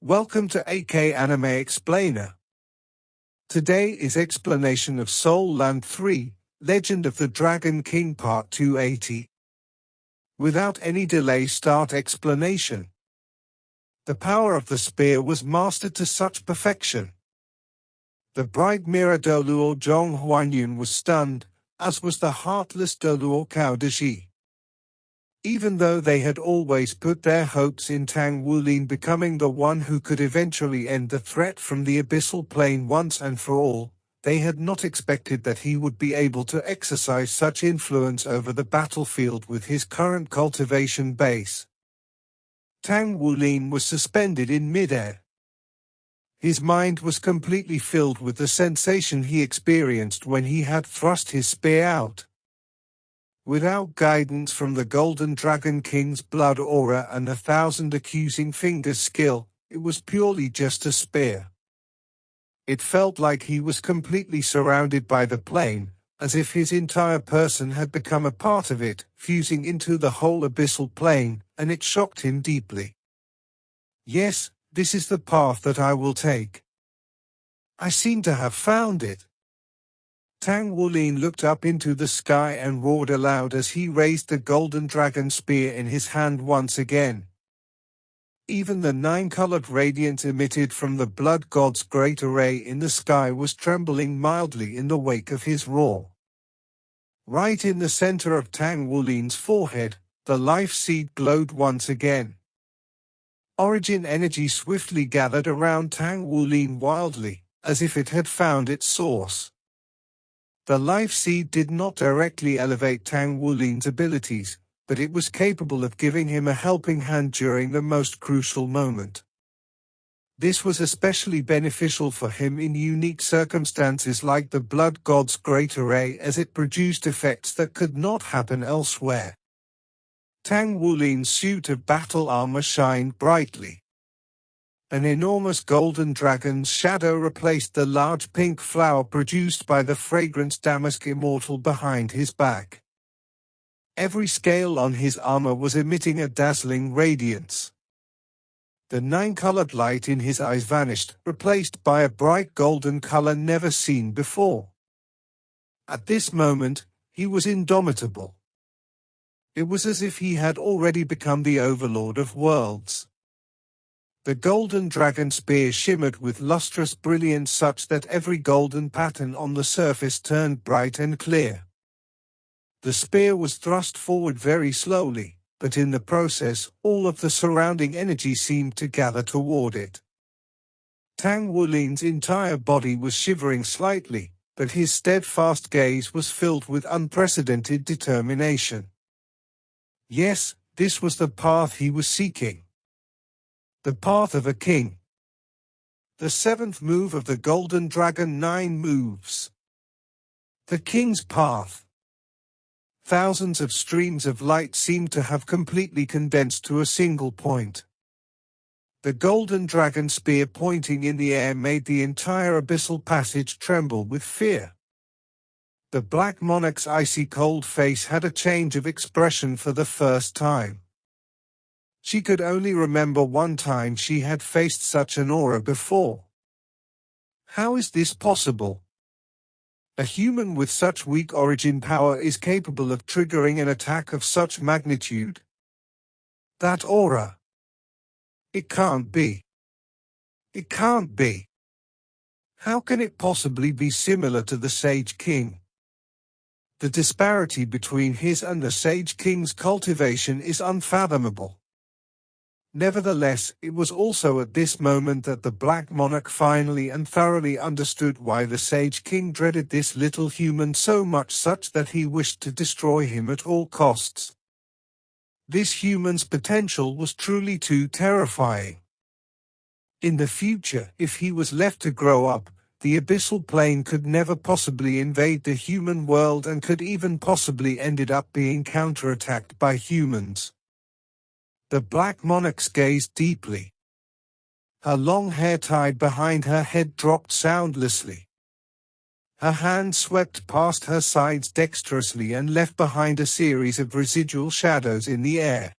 Welcome to AK Anime Explainer. Today is explanation of Soul Land 3, Legend of the Dragon King Part 280. Without any delay, start explanation. The power of the spear was mastered to such perfection. The bright mirror Doluo Zhong Huanyun was stunned, as was the heartless Doluo Cao Deji. Even though they had always put their hopes in Tang Wulin becoming the one who could eventually end the threat from the Abyssal Plane once and for all, they had not expected that he would be able to exercise such influence over the battlefield with his current cultivation base. Tang Wulin was suspended in midair. His mind was completely filled with the sensation he experienced when he had thrust his spear out. Without guidance from the Golden Dragon King's blood aura and 1,000 accusing fingers skill, it was purely just a spear. It felt like he was completely surrounded by the plane, as if his entire person had become a part of it, fusing into the whole abyssal plane, and it shocked him deeply. Yes, this is the path that I will take. I seem to have found it. Tang Wulin looked up into the sky and roared aloud as he raised the golden dragon spear in his hand once again. Even the 9-colored radiance emitted from the blood god's great array in the sky was trembling mildly in the wake of his roar. Right in the center of Tang Wulin's forehead, the life seed glowed once again. Origin energy swiftly gathered around Tang Wulin wildly, as if it had found its source. The life seed did not directly elevate Tang Wulin's abilities, but it was capable of giving him a helping hand during the most crucial moment. This was especially beneficial for him in unique circumstances like the blood god's great array, as it produced effects that could not happen elsewhere. Tang Wulin's suit of battle armor shined brightly. An enormous golden dragon's shadow replaced the large pink flower produced by the fragrance damask immortal behind his back. Every scale on his armor was emitting a dazzling radiance. The 9-colored light in his eyes vanished, replaced by a bright golden color never seen before. At this moment, he was indomitable. It was as if he had already become the overlord of worlds. The golden dragon spear shimmered with lustrous brilliance such that every golden pattern on the surface turned bright and clear. The spear was thrust forward very slowly, but in the process, all of the surrounding energy seemed to gather toward it. Tang Wulin's entire body was shivering slightly, but his steadfast gaze was filled with unprecedented determination. Yes, this was the path he was seeking. The path of a king. The 7th move of the Golden Dragon 9 moves. The king's path. Thousands of streams of light seemed to have completely condensed to a single point. The golden dragon spear pointing in the air made the entire abyssal passage tremble with fear. The Black Monarch's icy cold face had a change of expression for the first time. She could only remember one time she had faced such an aura before. How is this possible? A human with such weak origin power is capable of triggering an attack of such magnitude? That aura. It can't be. It can't be. How can it possibly be similar to the Sage King? The disparity between his and the Sage King's cultivation is unfathomable. Nevertheless, it was also at this moment that the Black Monarch finally and thoroughly understood why the Sage King dreaded this little human so much, such that he wished to destroy him at all costs. This human's potential was truly too terrifying. In the future, if he was left to grow up, the abyssal plane could never possibly invade the human world and could even possibly ended up being counterattacked by humans. The Black Monarch gazed deeply. Her long hair tied behind her head dropped soundlessly. Her hand swept past her sides dexterously and left behind a series of residual shadows in the air.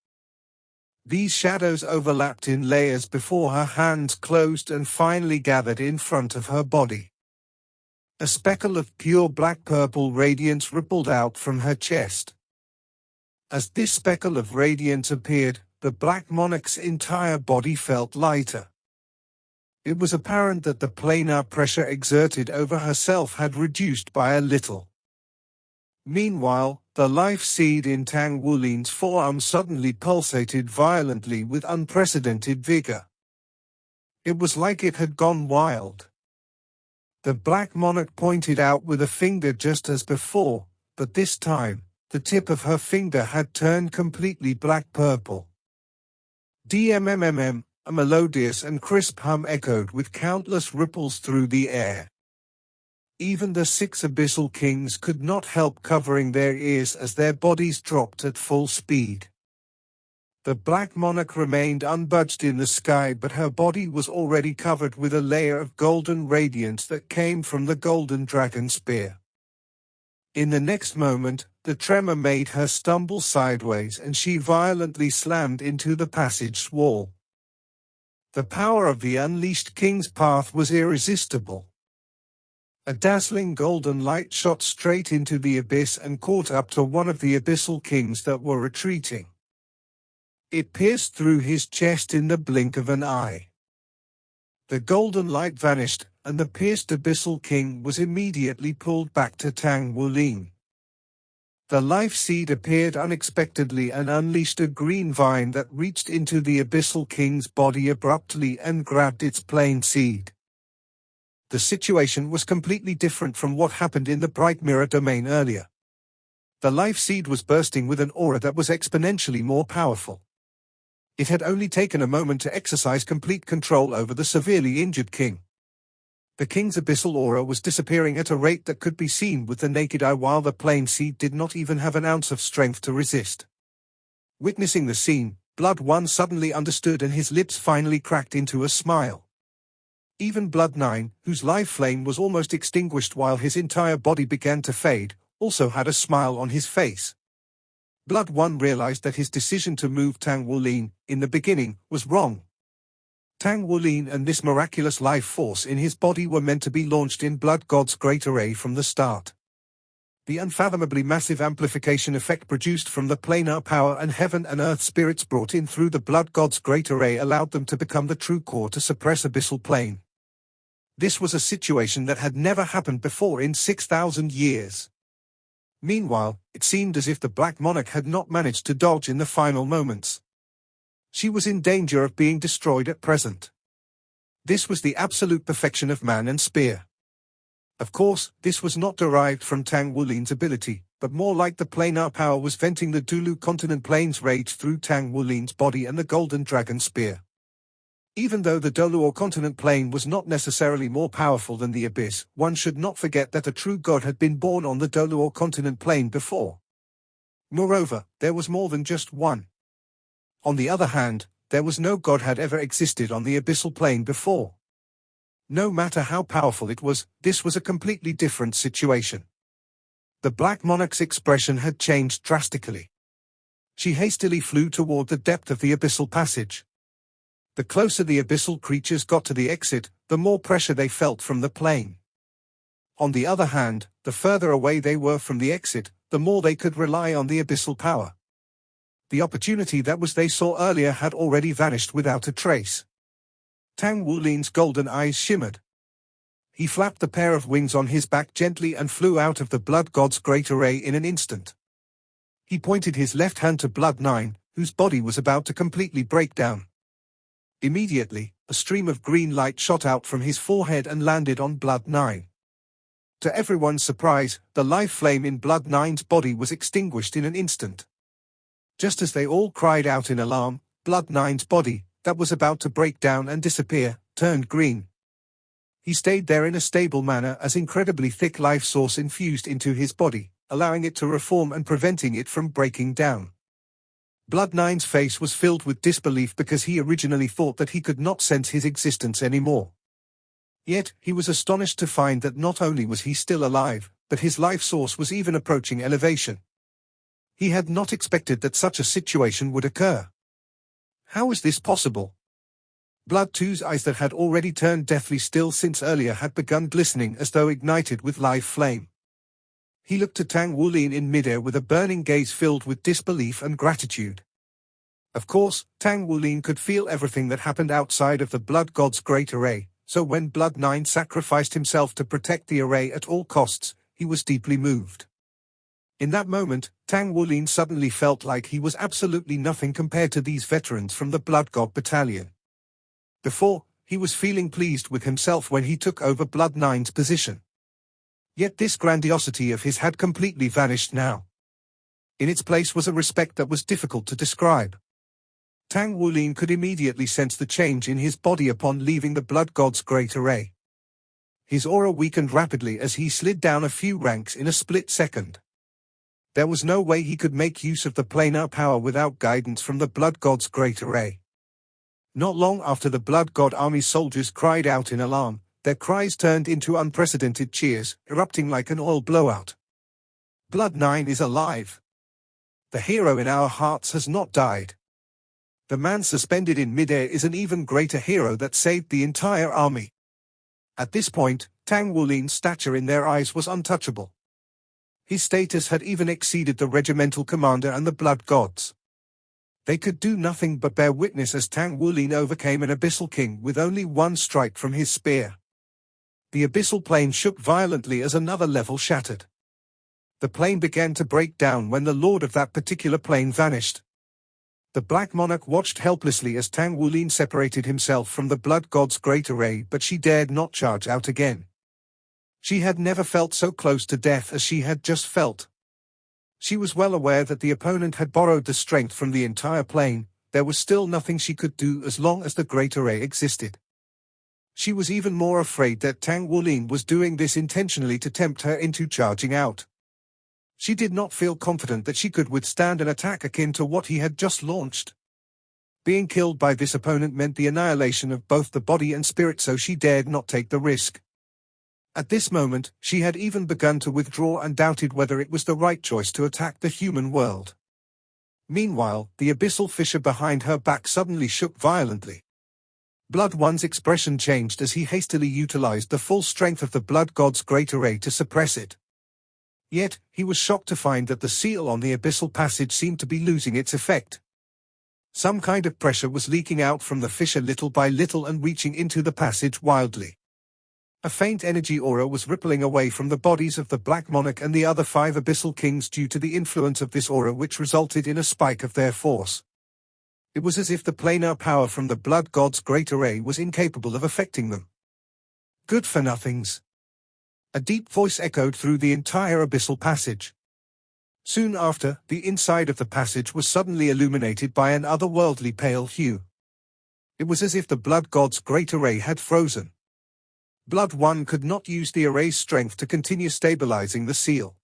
These shadows overlapped in layers before her hands closed and finally gathered in front of her body. A speckle of pure black-purple radiance rippled out from her chest. As this speckle of radiance appeared, the Black Monarch's entire body felt lighter. It was apparent that the planar pressure exerted over herself had reduced by a little. Meanwhile, the life seed in Tang Wulin's forearm suddenly pulsated violently with unprecedented vigor. It was like it had gone wild. The Black Monarch pointed out with a finger just as before, but this time, the tip of her finger had turned completely black-purple. DMMMM, a melodious and crisp hum echoed with countless ripples through the air. Even the 6 Abyssal Kings could not help covering their ears as their bodies dropped at full speed. The Black Monarch remained unbudged in the sky, but her body was already covered with a layer of golden radiance that came from the golden dragon spear. In the next moment, the tremor made her stumble sideways and she violently slammed into the passage wall. The power of the unleashed King's path was irresistible. A dazzling golden light shot straight into the abyss and caught up to one of the Abyssal Kings that were retreating. It pierced through his chest in the blink of an eye. The golden light vanished, and the pierced Abyssal King was immediately pulled back to Tang Wulin. The life seed appeared unexpectedly and unleashed a green vine that reached into the Abyssal King's body abruptly and grabbed its plain seed. The situation was completely different from what happened in the Bright Mirror domain earlier. The life seed was bursting with an aura that was exponentially more powerful. It had only taken a moment to exercise complete control over the severely injured king. The king's abyssal aura was disappearing at a rate that could be seen with the naked eye, while the plain seed did not even have an ounce of strength to resist. Witnessing the scene, Blood One suddenly understood and his lips finally cracked into a smile. Even Blood 9, whose life flame was almost extinguished while his entire body began to fade, also had a smile on his face. Blood 1 realized that his decision to move Tang Wulin, in the beginning, was wrong. Tang Wulin and this miraculous life force in his body were meant to be launched in Blood God's great array from the start. The unfathomably massive amplification effect produced from the planar power and heaven and earth spirits brought in through the Blood God's great array allowed them to become the true core to suppress Abyssal Plane. This was a situation that had never happened before in 6,000 years. Meanwhile, it seemed as if the Black Monarch had not managed to dodge in the final moments. She was in danger of being destroyed at present. This was the absolute perfection of man and spear. Of course, this was not derived from Tang Wulin's ability, but more like the planar power was venting the Dulu continent plane's rage through Tang Wulin's body and the golden dragon spear. Even though the Doluor continent plane was not necessarily more powerful than the Abyss, one should not forget that a true god had been born on the Doluor continent plane before. Moreover, there was more than just one. On the other hand, there was no god had ever existed on the Abyssal plane before. No matter how powerful it was, this was a completely different situation. The Black Monarch's expression had changed drastically. She hastily flew toward the depth of the abyssal passage. The closer the abyssal creatures got to the exit, the more pressure they felt from the plane. On the other hand, the further away they were from the exit, the more they could rely on the abyssal power. The opportunity that was they saw earlier had already vanished without a trace. Tang Wulin's golden eyes shimmered. He flapped the pair of wings on his back gently and flew out of the Blood God's great array in an instant. He pointed his left hand to Blood 9, whose body was about to completely break down. Immediately, a stream of green light shot out from his forehead and landed on Blood 9. To everyone's surprise, the life flame in Blood 9's body was extinguished in an instant. Just as they all cried out in alarm, Blood 9's body, that was about to break down and disappear, turned green. He stayed there in a stable manner as incredibly thick life source infused into his body, allowing it to reform and preventing it from breaking down. Blood 9's face was filled with disbelief because he originally thought that he could not sense his existence anymore. Yet, he was astonished to find that not only was he still alive, but his life source was even approaching elevation. He had not expected that such a situation would occur. How is this possible? Blood 2's eyes that had already turned deathly still since earlier had begun glistening as though ignited with live flame. He looked at Tang Wulin in midair with a burning gaze filled with disbelief and gratitude. Of course, Tang Wulin could feel everything that happened outside of the Blood God's great array, so when Blood 9 sacrificed himself to protect the array at all costs, he was deeply moved. In that moment, Tang Wulin suddenly felt like he was absolutely nothing compared to these veterans from the Blood God Battalion. Before, he was feeling pleased with himself when he took over Blood 9's position. Yet this grandiosity of his had completely vanished now. In its place was a respect that was difficult to describe. Tang Wulin could immediately sense the change in his body upon leaving the Blood God's great array. His aura weakened rapidly as he slid down a few ranks in a split second. There was no way he could make use of the planar power without guidance from the Blood God's great array. Not long after the Blood God army soldiers cried out in alarm, their cries turned into unprecedented cheers, erupting like an oil blowout. Blood 9 is alive. The hero in our hearts has not died. The man suspended in midair is an even greater hero that saved the entire army. At this point, Tang Wulin's stature in their eyes was untouchable. His status had even exceeded the regimental commander and the Blood Gods. They could do nothing but bear witness as Tang Wulin overcame an Abyssal King with only one strike from his spear. The Abyssal plane shook violently as another level shattered. The plane began to break down when the lord of that particular plane vanished. The Black Monarch watched helplessly as Tang Wulin separated himself from the Blood God's great array, but she dared not charge out again. She had never felt so close to death as she had just felt. She was well aware that the opponent had borrowed the strength from the entire plane. There was still nothing she could do as long as the great array existed. She was even more afraid that Tang Wulin was doing this intentionally to tempt her into charging out. She did not feel confident that she could withstand an attack akin to what he had just launched. Being killed by this opponent meant the annihilation of both the body and spirit, so she dared not take the risk. At this moment, she had even begun to withdraw and doubted whether it was the right choice to attack the human world. Meanwhile, the abyssal fissure behind her back suddenly shook violently. Blood 1's expression changed as he hastily utilized the full strength of the Blood God's great array to suppress it. Yet, he was shocked to find that the seal on the abyssal passage seemed to be losing its effect. Some kind of pressure was leaking out from the fissure little by little and reaching into the passage wildly. A faint energy aura was rippling away from the bodies of the Black Monarch and the other 5 Abyssal Kings due to the influence of this aura, which resulted in a spike of their force. It was as if the planar power from the Blood God's great array was incapable of affecting them. Good for nothings. A deep voice echoed through the entire abyssal passage. Soon after, the inside of the passage was suddenly illuminated by an otherworldly pale hue. It was as if the Blood God's great array had frozen. Blood 1 could not use the array's strength to continue stabilizing the seal.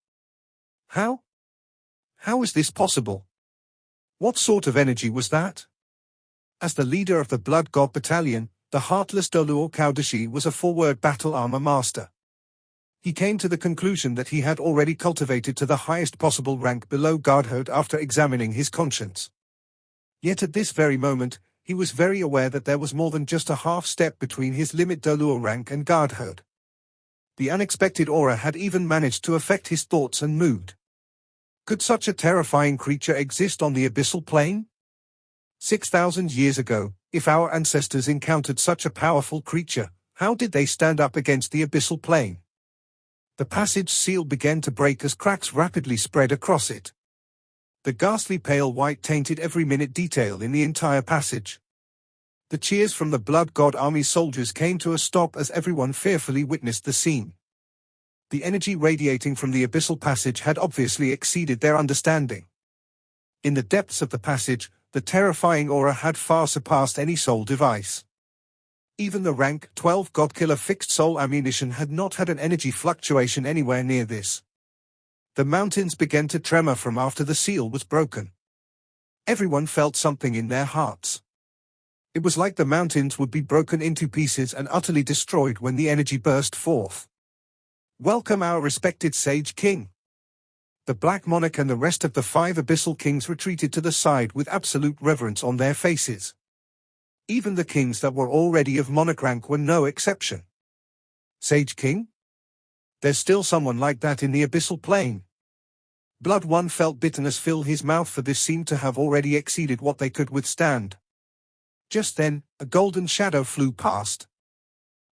How? How is this possible? What sort of energy was that? As the leader of the Blood God Battalion, the heartless Doluo Kaudashi was a forward battle armor master. He came to the conclusion that he had already cultivated to the highest possible rank below Godhood after examining his conscience. Yet at this very moment, he was very aware that there was more than just a half step between his limit Doluo rank and Godhood. The unexpected aura had even managed to affect his thoughts and mood. Could such a terrifying creature exist on the abyssal plane? 6,000 years ago, if our ancestors encountered such a powerful creature, how did they stand up against the abyssal plane? The passage seal began to break as cracks rapidly spread across it. The ghastly pale white tainted every minute detail in the entire passage. The cheers from the Blood God army soldiers came to a stop as everyone fearfully witnessed the scene. The energy radiating from the abyssal passage had obviously exceeded their understanding. In the depths of the passage, the terrifying aura had far surpassed any soul device. Even the rank 12 Godkiller fixed soul ammunition had not had an energy fluctuation anywhere near this. The mountains began to tremor from after the seal was broken. Everyone felt something in their hearts. It was like the mountains would be broken into pieces and utterly destroyed when the energy burst forth. Welcome our respected Sage King. The Black Monarch and the rest of the 5 Abyssal Kings retreated to the side with absolute reverence on their faces. Even the kings that were already of monarch rank were no exception. Sage King? There's still someone like that in the Abyssal Plane. Blood One felt bitterness fill his mouth, for this seemed to have already exceeded what they could withstand. Just then, a golden shadow flew past.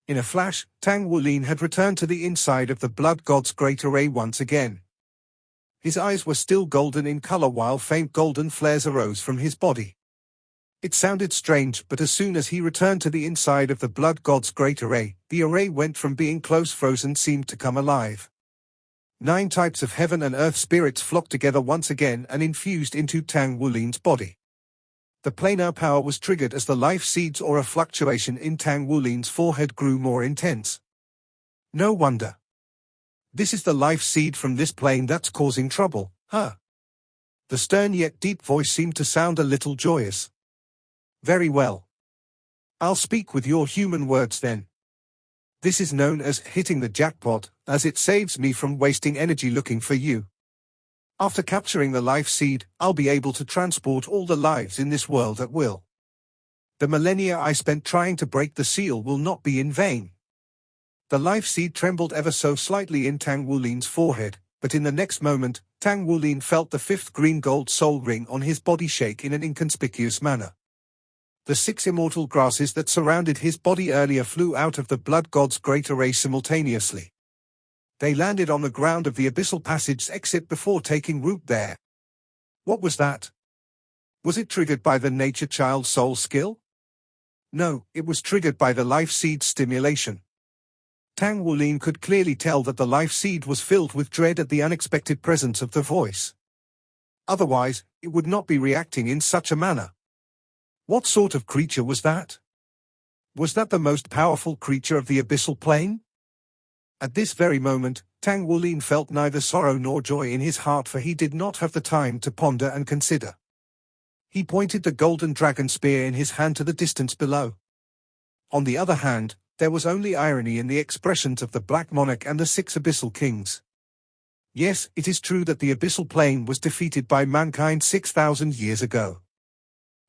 In a flash, Tang Wulin had returned to the inside of the Blood God's great array once again. His eyes were still golden in color while faint golden flares arose from his body. It sounded strange, but as soon as he returned to the inside of the Blood God's great array, the array went from being close frozen seemed to come alive. 9 types of heaven and earth spirits flocked together once again and infused into Tang Wulin's body. The planar power was triggered as the life seeds or a fluctuation in Tang Wulin's forehead grew more intense. No wonder. This is the life seed from this plane that's causing trouble, huh? The stern yet deep voice seemed to sound a little joyous. Very well. I'll speak with your human words then. This is known as hitting the jackpot, as it saves me from wasting energy looking for you. After capturing the life seed, I'll be able to transport all the lives in this world at will. The millennia I spent trying to break the seal will not be in vain. The life seed trembled ever so slightly in Tang Wulin's forehead, but in the next moment, Tang Wulin felt the 5th green gold soul ring on his body shake in an inconspicuous manner. The 6 immortal grasses that surrounded his body earlier flew out of the Blood God's great array simultaneously. They landed on the ground of the Abyssal Passage's exit before taking root there. What was that? Was it triggered by the Nature Child soul skill? No, it was triggered by the life seed stimulation. Tang Wulin could clearly tell that the life seed was filled with dread at the unexpected presence of the voice. Otherwise, it would not be reacting in such a manner. What sort of creature was that? Was that the most powerful creature of the Abyssal Plane? At this very moment, Tang Wulin felt neither sorrow nor joy in his heart, for he did not have the time to ponder and consider. He pointed the golden dragon spear in his hand to the distance below. On the other hand, there was only irony in the expressions of the Black Monarch and the 6 Abyssal Kings. Yes, it is true that the Abyssal Plane was defeated by mankind 6,000 years ago.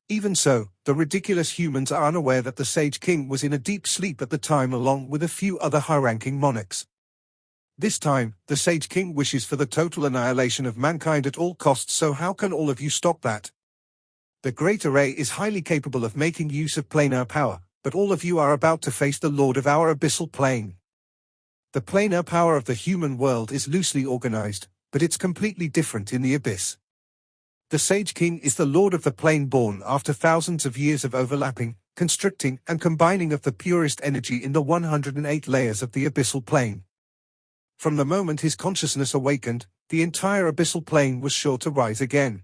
Even so, the ridiculous humans are unaware that the Sage King was in a deep sleep at the time along with a few other high-ranking monarchs. This time, the Sage King wishes for the total annihilation of mankind at all costs, so how can all of you stop that? The Great Array is highly capable of making use of planar power, but all of you are about to face the Lord of our Abyssal Plane. The planar power of the human world is loosely organized, but it's completely different in the Abyss. The Sage King is the Lord of the Plane, born after thousands of years of overlapping, constricting and combining of the purest energy in the 108 layers of the Abyssal Plane. From the moment his consciousness awakened, the entire Abyssal Plane was sure to rise again.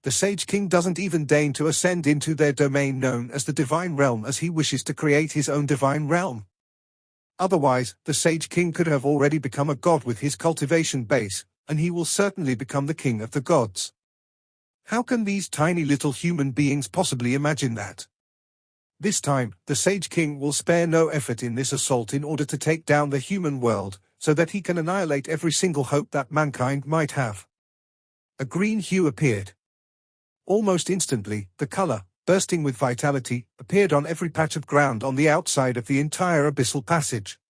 The Sage King doesn't even deign to ascend into their domain known as the Divine Realm, as he wishes to create his own Divine Realm. Otherwise, the Sage King could have already become a god with his cultivation base, and he will certainly become the king of the gods. How can these tiny little human beings possibly imagine that? This time, the Sage King will spare no effort in this assault in order to take down the human world, so that he can annihilate every single hope that mankind might have. A green hue appeared. Almost instantly, the color, bursting with vitality, appeared on every patch of ground on the outside of the entire Abyssal Passage.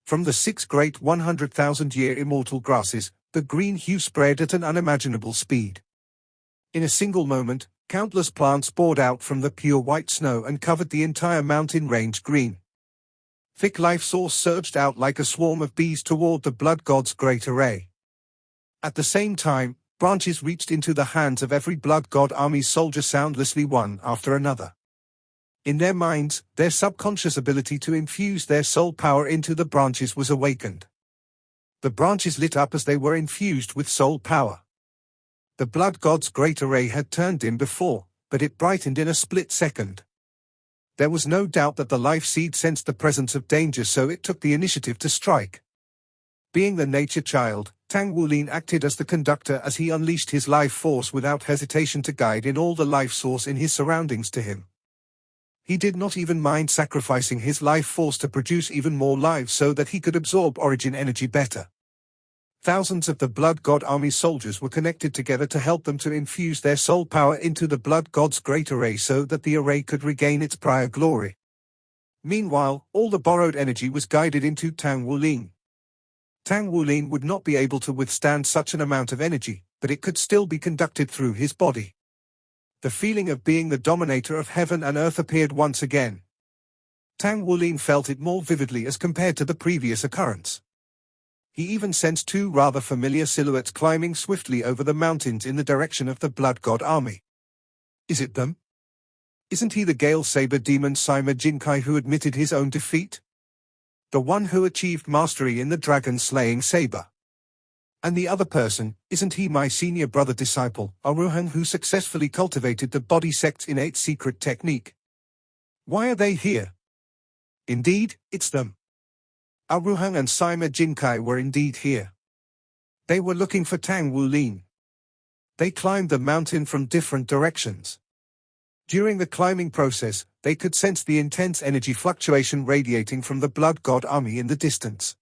From the 6 great 100,000-year immortal grasses, the green hue spread at an unimaginable speed. In a single moment, countless plants poured out from the pure white snow and covered the entire mountain range green. Thick life source surged out like a swarm of bees toward the Blood God's great array. At the same time, branches reached into the hands of every Blood God army's soldier soundlessly one after another. In their minds, their subconscious ability to infuse their soul power into the branches was awakened. The branches lit up as they were infused with soul power. The Blood God's great array had turned dim before, but it brightened in a split second. There was no doubt that the life seed sensed the presence of danger, so it took the initiative to strike. Being the nature child, Tang Wulin acted as the conductor as he unleashed his life force without hesitation to guide in all the life source in his surroundings to him. He did not even mind sacrificing his life force to produce even more lives so that he could absorb origin energy better. Thousands of the Blood God Army's soldiers were connected together to help them to infuse their soul power into the Blood God's great array so that the array could regain its prior glory. Meanwhile, all the borrowed energy was guided into Tang Wulin. Tang Wulin would not be able to withstand such an amount of energy, but it could still be conducted through his body. The feeling of being the dominator of heaven and earth appeared once again. Tang Wulin felt it more vividly as compared to the previous occurrence. He even sensed two rather familiar silhouettes climbing swiftly over the mountains in the direction of the Blood God Army. Is it them? Isn't he the Gale Saber demon Sima Jinkai who admitted his own defeat? The one who achieved mastery in the dragon-slaying saber. And the other person, isn't he my senior brother disciple, Aruhang, who successfully cultivated the body sect's innate secret technique? Why are they here? Indeed, it's them. Aruhang and Sima Jinkai were indeed here. They were looking for Tang Wulin. They climbed the mountain from different directions. During the climbing process, they could sense the intense energy fluctuation radiating from the Blood God Army in the distance.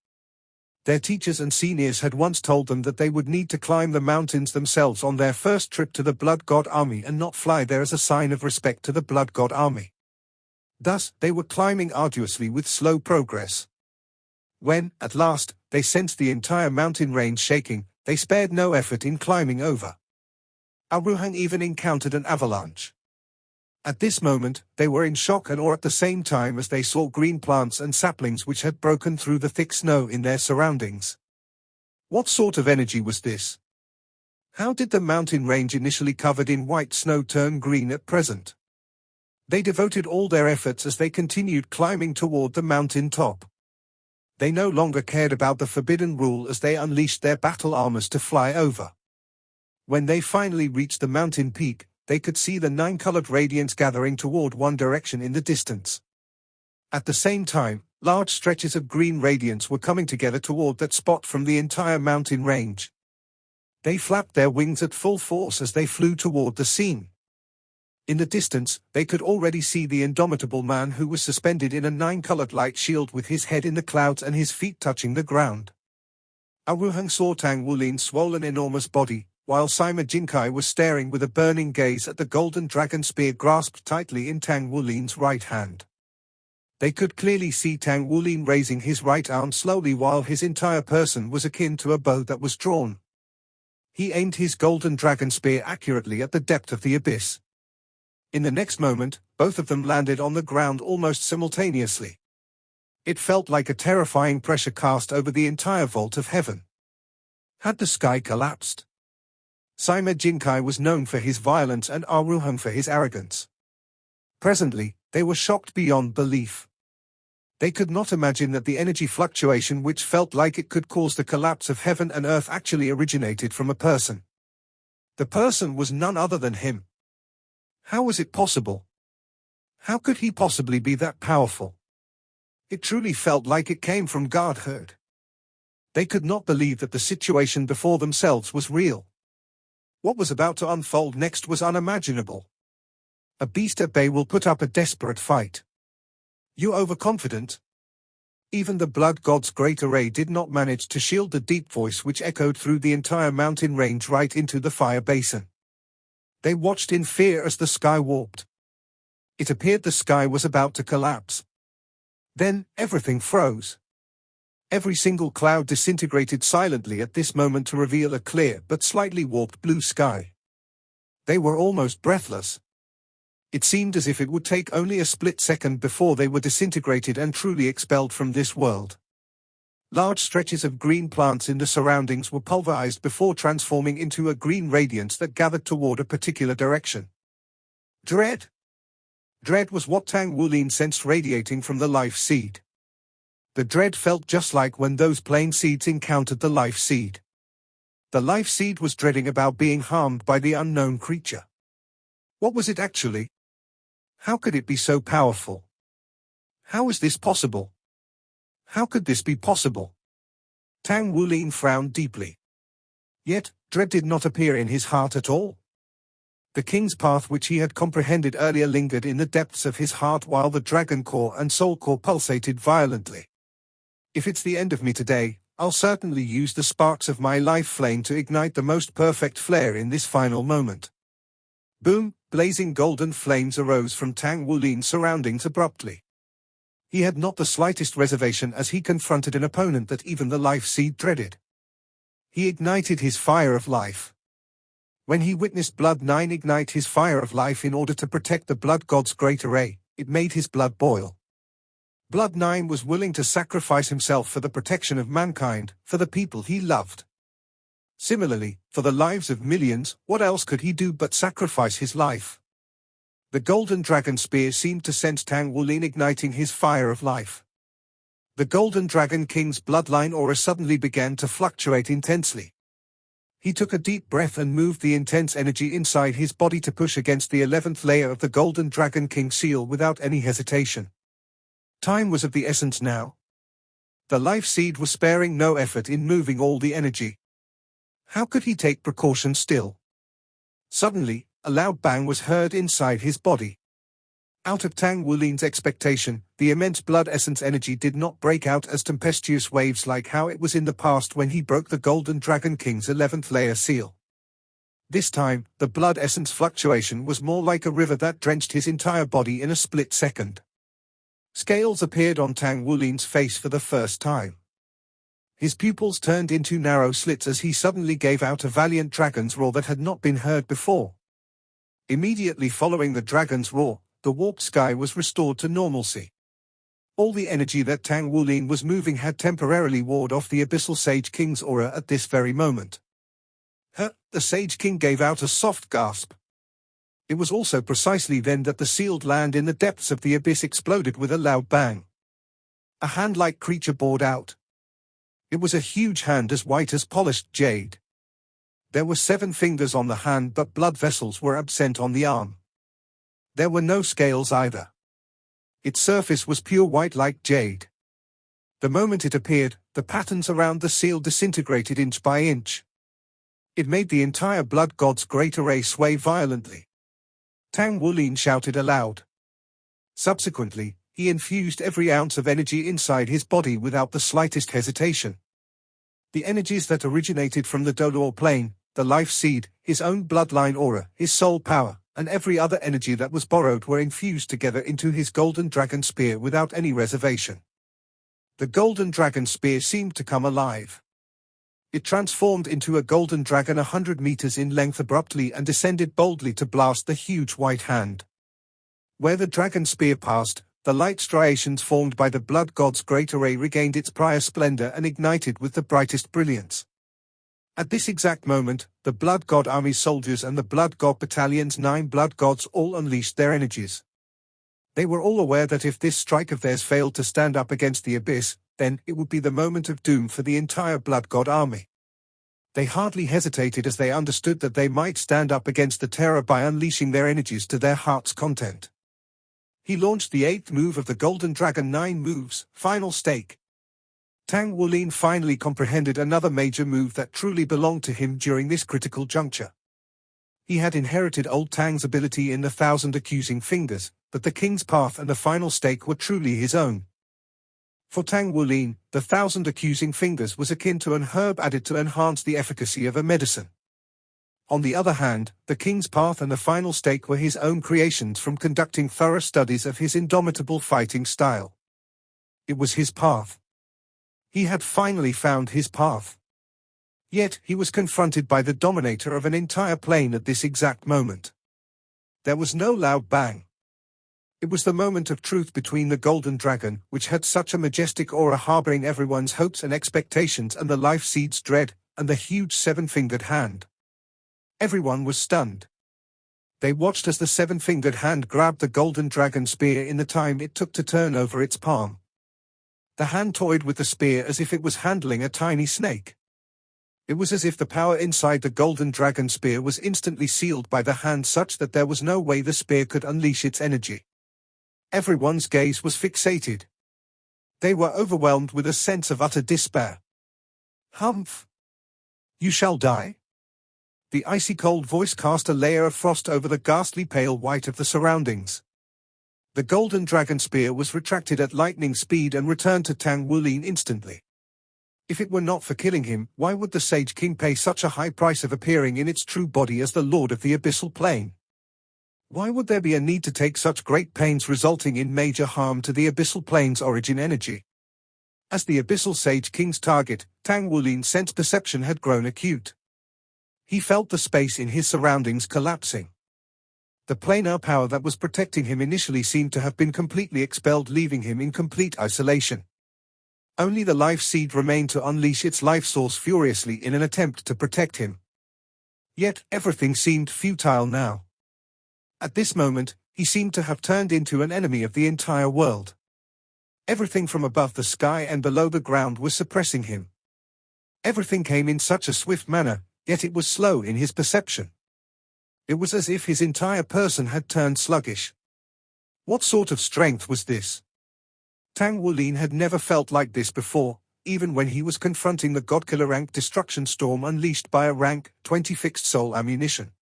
Their teachers and seniors had once told them that they would need to climb the mountains themselves on their first trip to the Blood God Army and not fly there as a sign of respect to the Blood God Army. Thus, they were climbing arduously with slow progress. When, at last, they sensed the entire mountain range shaking, they spared no effort in climbing over. Aruhang even encountered an avalanche. At this moment, they were in shock and awe at the same time as they saw green plants and saplings which had broken through the thick snow in their surroundings. What sort of energy was this? How did the mountain range initially covered in white snow turn green at present? They devoted all their efforts as they continued climbing toward the mountain top. They no longer cared about the forbidden rule as they unleashed their battle armors to fly over. When they finally reached the mountain peak, they could see the nine-colored radiance gathering toward one direction in the distance. At the same time, large stretches of green radiance were coming together toward that spot from the entire mountain range. They flapped their wings at full force as they flew toward the scene. In the distance, they could already see the indomitable man who was suspended in a nine-colored light shield with his head in the clouds and his feet touching the ground. Aruhang saw Tang Wulin's swollen enormous body, while Sima Jinkai was staring with a burning gaze at the golden dragon spear grasped tightly in Tang Wulin's right hand. They could clearly see Tang Wulin raising his right arm slowly while his entire person was akin to a bow that was drawn. He aimed his golden dragon spear accurately at the depth of the abyss. In the next moment, both of them landed on the ground almost simultaneously. It felt like a terrifying pressure cast over the entire vault of heaven. Had the sky collapsed? Sima Jinkai was known for his violence and Aruhang for his arrogance. Presently, they were shocked beyond belief. They could not imagine that the energy fluctuation which felt like it could cause the collapse of heaven and earth actually originated from a person. The person was none other than him. How was it possible? How could he possibly be that powerful? It truly felt like it came from Godhood. They could not believe that the situation before themselves was real. What was about to unfold next was unimaginable. A beast at bay will put up a desperate fight. You overconfident? Even the Blood God's great array did not manage to shield the deep voice which echoed through the entire mountain range right into the fire basin. They watched in fear as the sky warped. It appeared the sky was about to collapse. Then, everything froze. Every single cloud disintegrated silently at this moment to reveal a clear but slightly warped blue sky. They were almost breathless. It seemed as if it would take only a split second before they were disintegrated and truly expelled from this world. Large stretches of green plants in the surroundings were pulverized before transforming into a green radiance that gathered toward a particular direction. Dread. Dread was what Tang Wulin sensed radiating from the life seed. The dread felt just like when those plain seeds encountered the life seed. The life seed was dreading about being harmed by the unknown creature. What was it actually? How could it be so powerful? How is this possible? How could this be possible? Tang Wulin frowned deeply. Yet, dread did not appear in his heart at all. The king's path which he had comprehended earlier lingered in the depths of his heart while the dragon core and soul core pulsated violently. If it's the end of me today, I'll certainly use the sparks of my life flame to ignite the most perfect flare in this final moment. Boom, blazing golden flames arose from Tang Wulin's surroundings abruptly. He had not the slightest reservation as he confronted an opponent that even the life seed dreaded. He ignited his fire of life. When he witnessed Blood 9 ignite his fire of life in order to protect the Blood God's great array, it made his blood boil. Blood 9 was willing to sacrifice himself for the protection of mankind, for the people he loved. Similarly, for the lives of millions, what else could he do but sacrifice his life? The Golden Dragon Spear seemed to sense Tang Wulin igniting his fire of life. The Golden Dragon King's bloodline aura suddenly began to fluctuate intensely. He took a deep breath and moved the intense energy inside his body to push against the 11th layer of the Golden Dragon King seal without any hesitation. Time was of the essence now. The life seed was sparing no effort in moving all the energy. How could he take precaution still? Suddenly, a loud bang was heard inside his body. Out of Tang Wulin's expectation, the immense blood essence energy did not break out as tempestuous waves like how it was in the past when he broke the Golden Dragon King's 11th layer seal. This time, the blood essence fluctuation was more like a river that drenched his entire body in a split second. Scales appeared on Tang Wulin's face for the first time. His pupils turned into narrow slits as he suddenly gave out a valiant dragon's roar that had not been heard before. Immediately following the dragon's roar, the warped sky was restored to normalcy. All the energy that Tang Wulin was moving had temporarily warded off the Abyssal Sage King's aura at this very moment. The Sage King gave out a soft gasp. It was also precisely then that the sealed land in the depths of the abyss exploded with a loud bang. A hand-like creature bored out. It was a huge hand as white as polished jade. There were 7 fingers on the hand, but blood vessels were absent on the arm. There were no scales either. Its surface was pure white like jade. The moment it appeared, the patterns around the seal disintegrated inch by inch. It made the entire Blood God's great array sway violently. Tang Wulin shouted aloud. Subsequently, he infused every ounce of energy inside his body without the slightest hesitation. The energies that originated from the Dolor plane, the life seed, his own bloodline aura, his soul power, and every other energy that was borrowed were infused together into his Golden Dragon Spear without any reservation. The Golden Dragon Spear seemed to come alive. It transformed into a golden dragon 100 meters in length abruptly and descended boldly to blast the huge white hand. Where the dragon spear passed, the light striations formed by the Blood God's great array regained its prior splendor and ignited with the brightest brilliance. At this exact moment, the Blood God Army's soldiers and the Blood God Battalion's 9 Blood Gods all unleashed their energies. They were all aware that if this strike of theirs failed to stand up against the abyss, then it would be the moment of doom for the entire Blood God Army. They hardly hesitated as they understood that they might stand up against the terror by unleashing their energies to their heart's content. He launched the 8th move of the Golden Dragon 9 moves, Final Stake. Tang Wulin finally comprehended another major move that truly belonged to him during this critical juncture. He had inherited old Tang's ability in the 1,000 accusing fingers, but the King's Path and the Final Stake were truly his own. For Tang Wulin, the 1,000 accusing fingers was akin to an herb added to enhance the efficacy of a medicine. On the other hand, the King's Path and the Final Stake were his own creations from conducting thorough studies of his indomitable fighting style. It was his path. He had finally found his path. Yet, he was confronted by the dominator of an entire plane at this exact moment. There was no loud bang. It was the moment of truth between the Golden Dragon, which had such a majestic aura harboring everyone's hopes and expectations, and the life seed's dread, and the huge 7-fingered hand. Everyone was stunned. They watched as the 7-fingered hand grabbed the Golden Dragon Spear in the time it took to turn over its palm. The hand toyed with the spear as if it was handling a tiny snake. It was as if the power inside the Golden Dragon Spear was instantly sealed by the hand such that there was no way the spear could unleash its energy. Everyone's gaze was fixated. They were overwhelmed with a sense of utter despair. Humph! You shall die? The icy cold voice cast a layer of frost over the ghastly pale white of the surroundings. The Golden Dragon Spear was retracted at lightning speed and returned to Tang Wulin instantly. If it were not for killing him, why would the Sage King pay such a high price of appearing in its true body as the Lord of the Abyssal Plane? Why would there be a need to take such great pains, resulting in major harm to the Abyssal Plane's origin energy? As the Abyssal Sage King's target, Tang Wulin's sense perception had grown acute. He felt the space in his surroundings collapsing. The planar power that was protecting him initially seemed to have been completely expelled, leaving him in complete isolation. Only the life seed remained to unleash its life source furiously in an attempt to protect him. Yet, everything seemed futile now. At this moment, he seemed to have turned into an enemy of the entire world. Everything from above the sky and below the ground was suppressing him. Everything came in such a swift manner, yet it was slow in his perception. It was as if his entire person had turned sluggish. What sort of strength was this? Tang Wulin had never felt like this before, even when he was confronting the godkiller rank destruction storm unleashed by a rank 20 fixed soul ammunition.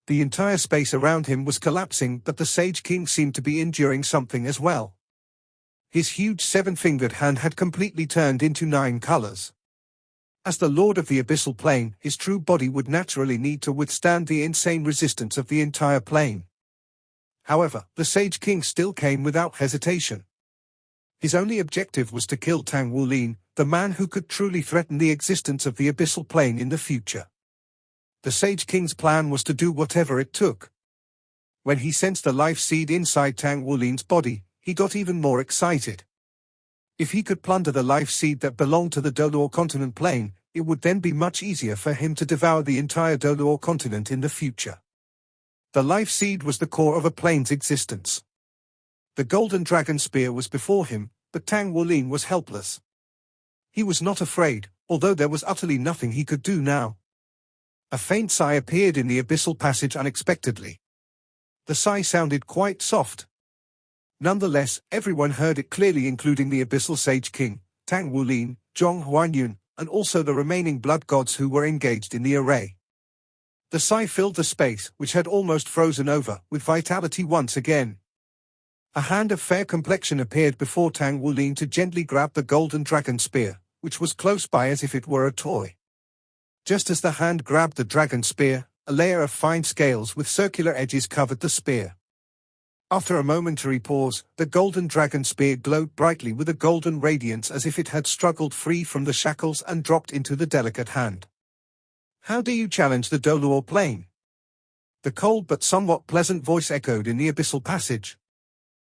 The entire space around him was collapsing, but the Sage King seemed to be enduring something as well. His huge 7-fingered hand had completely turned into 9 colors. As the Lord of the Abyssal Plane, his true body would naturally need to withstand the insane resistance of the entire plane. However, the Sage King still came without hesitation. His only objective was to kill Tang Wulin, the man who could truly threaten the existence of the Abyssal Plane in the future. The Sage King's plan was to do whatever it took. When he sensed the life seed inside Tang Wulin's body, he got even more excited. If he could plunder the life seed that belonged to the Dolor continent plane, it would then be much easier for him to devour the entire Dolor continent in the future. The life seed was the core of a plane's existence. The golden dragon spear was before him, but Tang Wulin was helpless. He was not afraid, although there was utterly nothing he could do now. A faint sigh appeared in the abyssal passage unexpectedly. The sigh sounded quite soft. Nonetheless, everyone heard it clearly, including the Abyssal Sage King, Tang Wulin, Zhong Huanyun, and also the remaining blood gods who were engaged in the array. The sigh filled the space, which had almost frozen over, with vitality once again. A hand of fair complexion appeared before Tang Wulin to gently grab the golden dragon spear, which was close by as if it were a toy. Just as the hand grabbed the dragon spear, a layer of fine scales with circular edges covered the spear. After a momentary pause, the golden dragon spear glowed brightly with a golden radiance as if it had struggled free from the shackles and dropped into the delicate hand. "How do you challenge the Dolor plane?" The cold but somewhat pleasant voice echoed in the abyssal passage.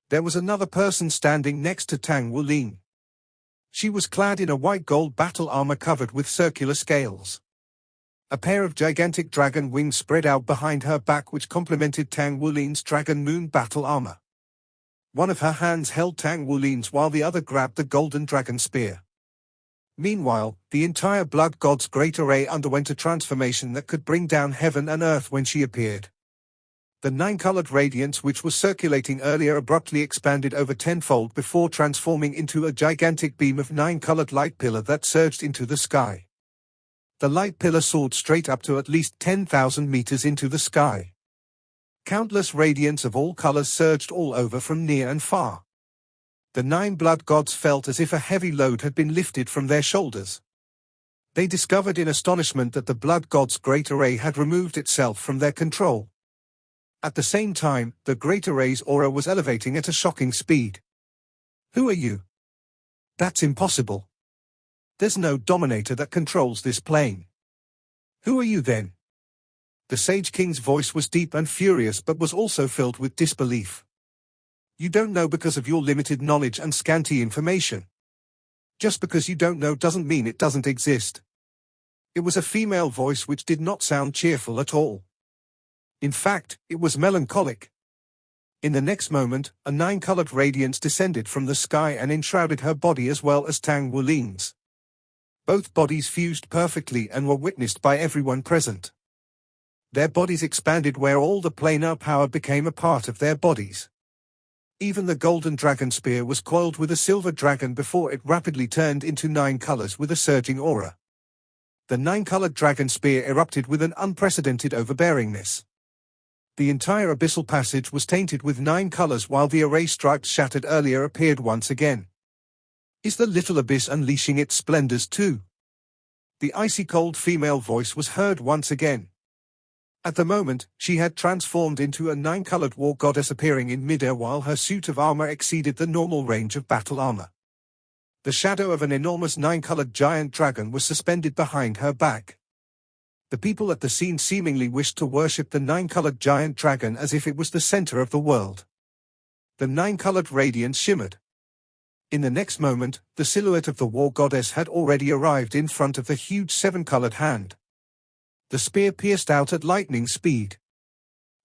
There was another person standing next to Tang Wulin. She was clad in a white gold battle armor covered with circular scales. A pair of gigantic dragon wings spread out behind her back, which complemented Tang Wulin's dragon moon battle armor. One of her hands held Tang Wulin's while the other grabbed the golden dragon spear. Meanwhile, the entire Blood God's great array underwent a transformation that could bring down heaven and earth when she appeared. The 9-colored radiance which was circulating earlier abruptly expanded over tenfold before transforming into a gigantic beam of 9-colored light pillar that surged into the sky. The light pillar soared straight up to at least 10,000 meters into the sky. Countless radiance of all colors surged all over from near and far. The 9 blood gods felt as if a heavy load had been lifted from their shoulders. They discovered in astonishment that the blood god's great array had removed itself from their control. At the same time, the great array's aura was elevating at a shocking speed. "Who are you?" "That's impossible. There's no dominator that controls this plane." "Who are you then?" The Sage King's voice was deep and furious but was also filled with disbelief. "You don't know because of your limited knowledge and scanty information. Just because you don't know doesn't mean it doesn't exist." It was a female voice which did not sound cheerful at all. In fact, it was melancholic. In the next moment, a 9-colored radiance descended from the sky and enshrouded her body as well as Tang Wulin's. Both bodies fused perfectly and were witnessed by everyone present. Their bodies expanded where all the planar power became a part of their bodies. Even the golden dragon spear was coiled with a silver dragon before it rapidly turned into 9 colors with a surging aura. The 9-colored dragon spear erupted with an unprecedented overbearingness. The entire abyssal passage was tainted with 9 colors while the array stripes shattered earlier appeared once again. Is the little abyss unleashing its splendors too? The icy-cold female voice was heard once again. At the moment, she had transformed into a nine-colored war goddess appearing in midair while her suit of armor exceeded the normal range of battle armor. The shadow of an enormous nine-colored giant dragon was suspended behind her back. The people at the scene seemingly wished to worship the nine-colored giant dragon as if it was the center of the world. The nine-colored radiance shimmered. In the next moment, the silhouette of the war goddess had already arrived in front of the huge seven-colored hand. The spear pierced out at lightning speed.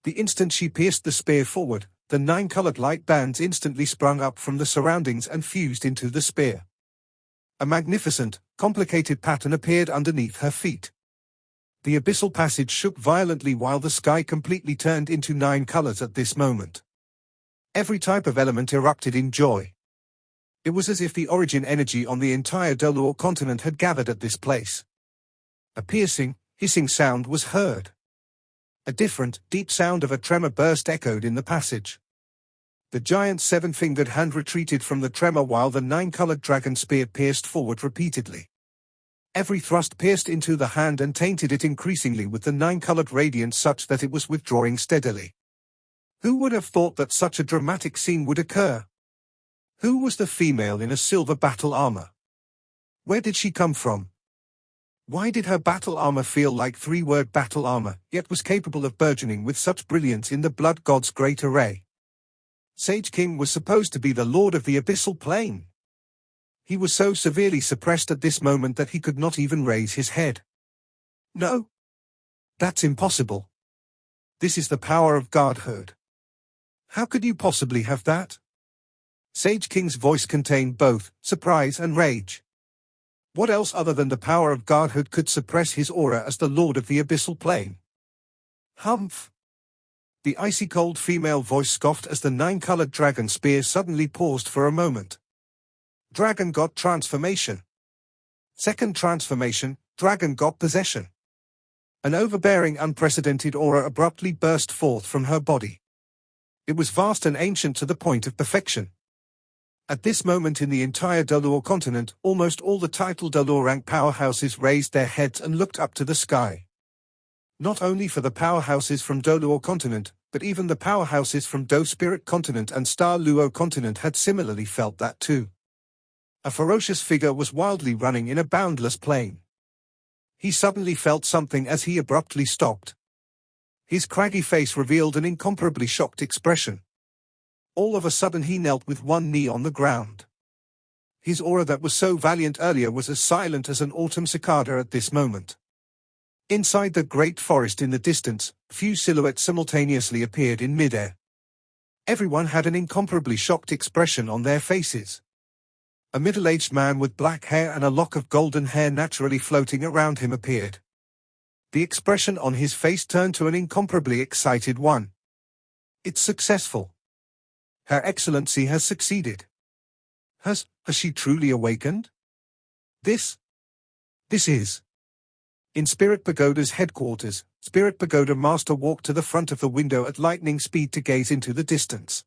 The instant she pierced the spear forward, the nine-colored light bands instantly sprung up from the surroundings and fused into the spear. A magnificent, complicated pattern appeared underneath her feet. The abyssal passage shook violently while the sky completely turned into nine colors at this moment. Every type of element erupted in joy. It was as if the origin energy on the entire Dolor continent had gathered at this place. A piercing, hissing sound was heard. A different, deep sound of a tremor burst echoed in the passage. The giant seven-fingered hand retreated from the tremor while the nine-colored dragon spear pierced forward repeatedly. Every thrust pierced into the hand and tainted it increasingly with the nine-colored radiance such that it was withdrawing steadily. Who would have thought that such a dramatic scene would occur? Who was the female in a silver battle armor? Where did she come from? Why did her battle armor feel like three-word battle armor, yet was capable of burgeoning with such brilliance in the blood god's great array? Sage King was supposed to be the lord of the abyssal plane. He was so severely suppressed at this moment that he could not even raise his head. No. That's impossible. This is the power of godhood. How could you possibly have that? Sage King's voice contained both surprise and rage. What else other than the power of godhood could suppress his aura as the lord of the abyssal plane? Humph! The icy-cold female voice scoffed as the nine-colored dragon spear suddenly paused for a moment. Dragon God transformation. Second transformation, Dragon God possession. An overbearing, unprecedented aura abruptly burst forth from her body. It was vast and ancient to the point of perfection. At this moment in the entire Dolor continent, almost all the title Dolor rank powerhouses raised their heads and looked up to the sky. Not only for the powerhouses from Dolor continent, but even the powerhouses from Do Spirit continent and Star Luo continent had similarly felt that too. A ferocious figure was wildly running in a boundless plain. He suddenly felt something as he abruptly stopped. His craggy face revealed an incomparably shocked expression. All of a sudden he knelt with one knee on the ground. His aura that was so valiant earlier was as silent as an autumn cicada at this moment. Inside the great forest in the distance, few silhouettes simultaneously appeared in midair. Everyone had an incomparably shocked expression on their faces. A middle-aged man with black hair and a lock of golden hair naturally floating around him appeared. The expression on his face turned to an incomparably excited one. It's successful. Her Excellency has succeeded. Has she truly awakened? This is. In Spirit Pagoda's headquarters, Spirit Pagoda Master walked to the front of the window at lightning speed to gaze into the distance.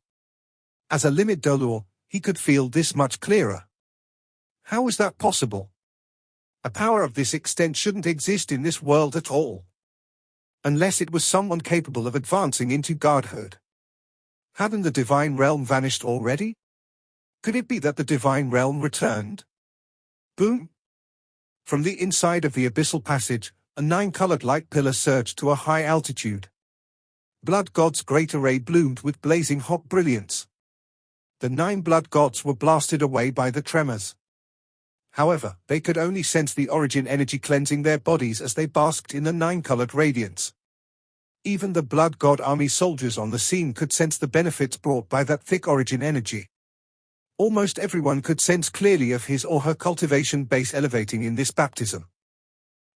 As a limit Dolor, he could feel this much clearer. How was that possible? A power of this extent shouldn't exist in this world at all. Unless it was someone capable of advancing into godhood. Hadn't the divine realm vanished already? Could it be that the divine realm returned? Boom! From the inside of the abyssal passage, a nine-colored light pillar surged to a high altitude. Blood God's great array bloomed with blazing hot brilliance. The 9 blood gods were blasted away by the tremors. However, they could only sense the origin energy cleansing their bodies as they basked in the 9-colored radiance. Even the blood god army soldiers on the scene could sense the benefits brought by that thick origin energy. Almost everyone could sense clearly of his or her cultivation base elevating in this baptism.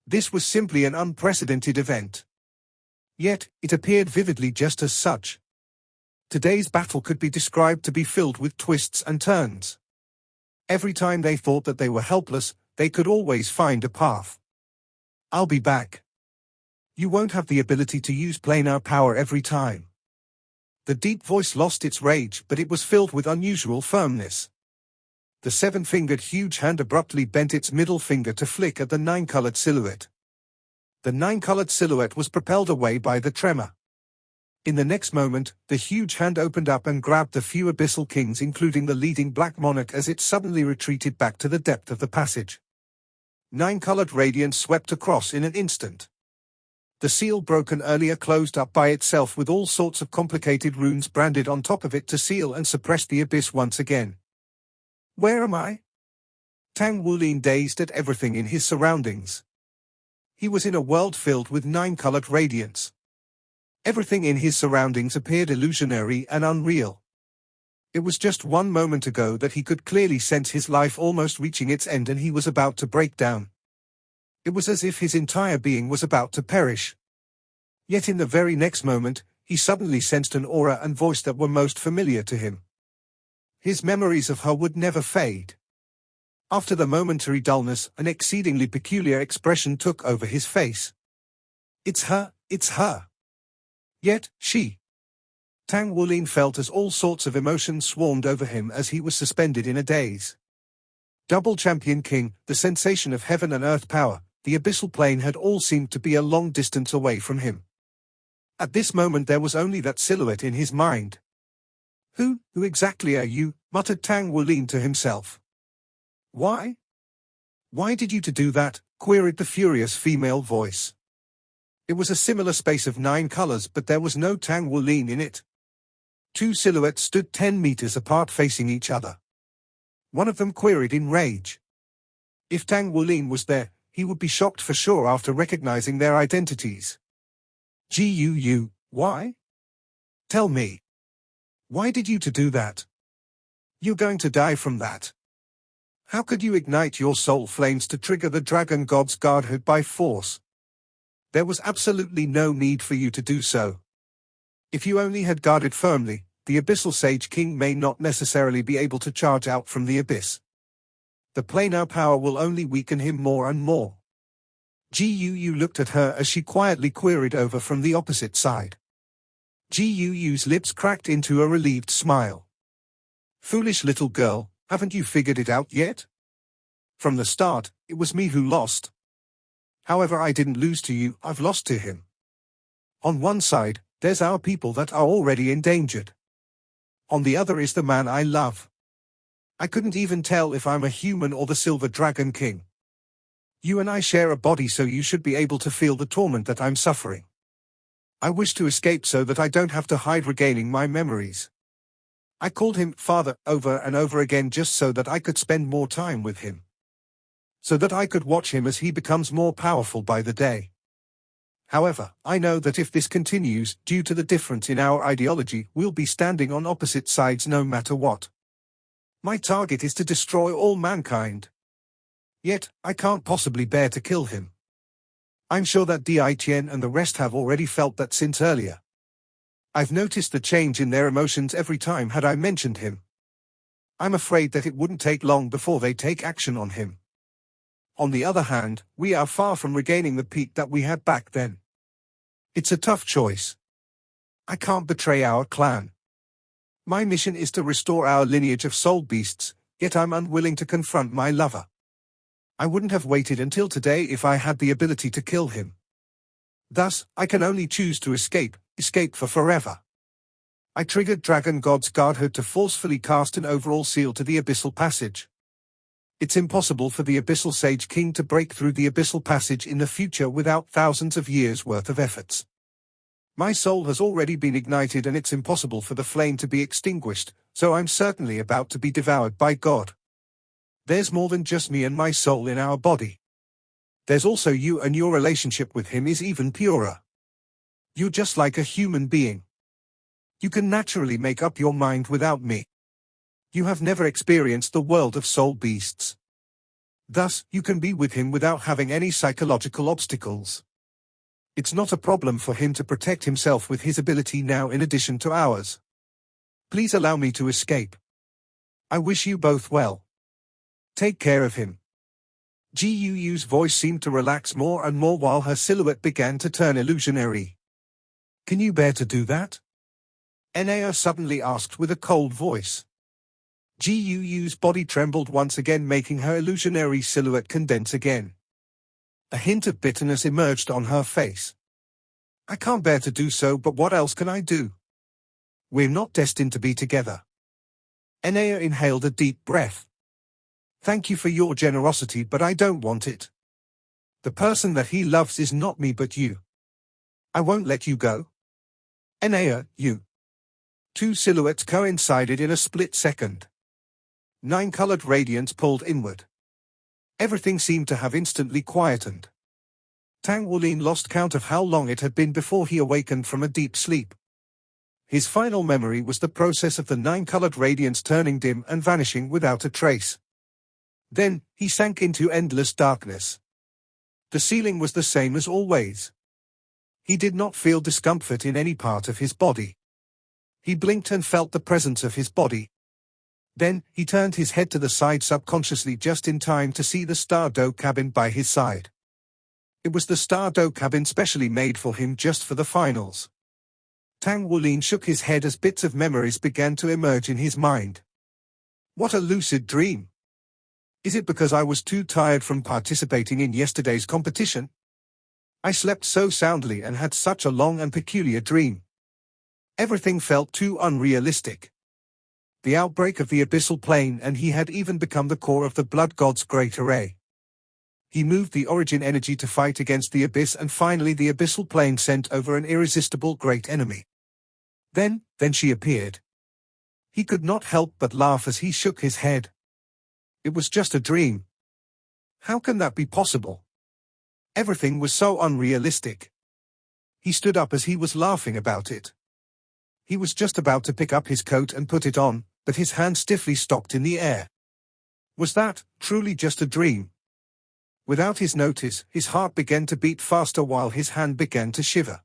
This was simply an unprecedented event. Yet, it appeared vividly just as such. Today's battle could be described to be filled with twists and turns. Every time they thought that they were helpless, they could always find a path. I'll be back. You won't have the ability to use planar power every time. The deep voice lost its rage, but it was filled with unusual firmness. The seven-fingered huge hand abruptly bent its middle finger to flick at the nine-colored silhouette. The nine-colored silhouette was propelled away by the tremor. In the next moment, the huge hand opened up and grabbed the few Abyssal Kings, including the leading Black Monarch, as it suddenly retreated back to the depth of the passage. Nine-colored radiance swept across in an instant. The seal, broken earlier, closed up by itself with all sorts of complicated runes branded on top of it to seal and suppress the abyss once again. Where am I? Tang Wulin, dazed at everything in his surroundings. He was in a world filled with nine-colored radiance. Everything in his surroundings appeared illusionary and unreal. It was just 1 moment ago that he could clearly sense his life almost reaching its end, and he was about to break down. It was as if his entire being was about to perish. Yet in the very next moment, he suddenly sensed an aura and voice that were most familiar to him. His memories of her would never fade. After the momentary dullness, an exceedingly peculiar expression took over his face. It's her, it's her. Yet, she. Tang Wulin felt as all sorts of emotions swarmed over him as he was suspended in a daze. Double Champion King, the sensation of heaven and earth power, the abyssal plane had all seemed to be a long distance away from him. At this moment there was only that silhouette in his mind. Who exactly are you? Muttered Tang Wulin to himself. Why? Why did you do that? Queried the furious female voice. It was a similar space of 9 colors, but there was no Tang Wulin in it. 2 silhouettes stood 10 meters apart facing each other. One of them queried in rage. If Tang Wulin was there, he would be shocked for sure after recognizing their identities. Guu, why? Tell me. Why did you do that? You're going to die from that. How could you ignite your soul flames to trigger the dragon god's godhood by force? There was absolutely no need for you to do so. If you only had guarded firmly, the Abyssal Sage King may not necessarily be able to charge out from the abyss. The planar power will only weaken him more and more. Guu looked at her as she quietly queried over from the opposite side. Guu's lips cracked into a relieved smile. Foolish little girl, haven't you figured it out yet? From the start, it was me who lost. However, I didn't lose to you, I've lost to him. On one side, there's our people that are already endangered. On the other is the man I love. I couldn't even tell if I'm a human or the SilverDragon King. You and I share a body, so you should be able to feel the torment that I'm suffering. I wish to escape so that I don't have to hide regaining my memories. I called him father over and over again just so that I could spend more time with him. So that I could watch him as he becomes more powerful by the day. However, I know that if this continues, due to the difference in our ideology, we'll be standing on opposite sides no matter what. My target is to destroy all mankind. Yet, I can't possibly bear to kill him. I'm sure that Di Tian and the rest have already felt that since earlier. I've noticed the change in their emotions every time had I mentioned him. I'm afraid that it wouldn't take long before they take action on him. On the other hand, we are far from regaining the peak that we had back then. It's a tough choice. I can't betray our clan. My mission is to restore our lineage of soul beasts, yet I'm unwilling to confront my lover. I wouldn't have waited until today if I had the ability to kill him. Thus, I can only choose to escape for forever. I triggered Dragon God's Godhood to forcefully cast an overall seal to the Abyssal Passage. It's impossible for the Abyssal Sage King to break through the Abyssal Passage in the future without thousands of years' worth of efforts. My soul has already been ignited and it's impossible for the flame to be extinguished, so I'm certainly about to be devoured by God. There's more than just me and my soul in our body. There's also you, and your relationship with him is even purer. You're just like a human being. You can naturally make up your mind without me. You have never experienced the world of soul beasts. Thus, you can be with him without having any psychological obstacles. It's not a problem for him to protect himself with his ability now in addition to ours. Please allow me to escape. I wish you both well. Take care of him. Guu's voice seemed to relax more and more while her silhouette began to turn illusionary. Can you bear to do that? Enea suddenly asked with a cold voice. Gu's body trembled once again, making her illusionary silhouette condense again. A hint of bitterness emerged on her face. I can't bear to do so, but what else can I do? We're not destined to be together. Enea inhaled a deep breath. Thank you for your generosity, but I don't want it. The person that he loves is not me but you. I won't let you go. Enea, you. Two silhouettes coincided in a split second. Nine-colored radiance pulled inward. Everything seemed to have instantly quietened. Tang Wulin lost count of how long it had been before he awakened from a deep sleep. His final memory was the process of the nine-colored radiance turning dim and vanishing without a trace. Then, he sank into endless darkness. The ceiling was the same as always. He did not feel discomfort in any part of his body. He blinked and felt the presence of his body. Then, he turned his head to the side subconsciously just in time to see the Star-Doe cabin by his side. It was the Star-Doe cabin specially made for him just for the finals. Tang Wulin shook his head as bits of memories began to emerge in his mind. What a lucid dream! Is it because I was too tired from participating in yesterday's competition? I slept so soundly and had such a long and peculiar dream. Everything felt too unrealistic. The outbreak of the abyssal plane, and he had even become the core of the blood god's great array. He moved the origin energy to fight against the abyss, and finally the abyssal plane sent over an irresistible great enemy. Then she appeared. He could not help but laugh as he shook his head. It was just a dream. How can that be possible? Everything was so unrealistic. He stood up as he was laughing about it. He was just about to pick up his coat and put it on, but his hand stiffly stopped in the air. Was that truly just a dream? Without his notice, his heart began to beat faster while his hand began to shiver.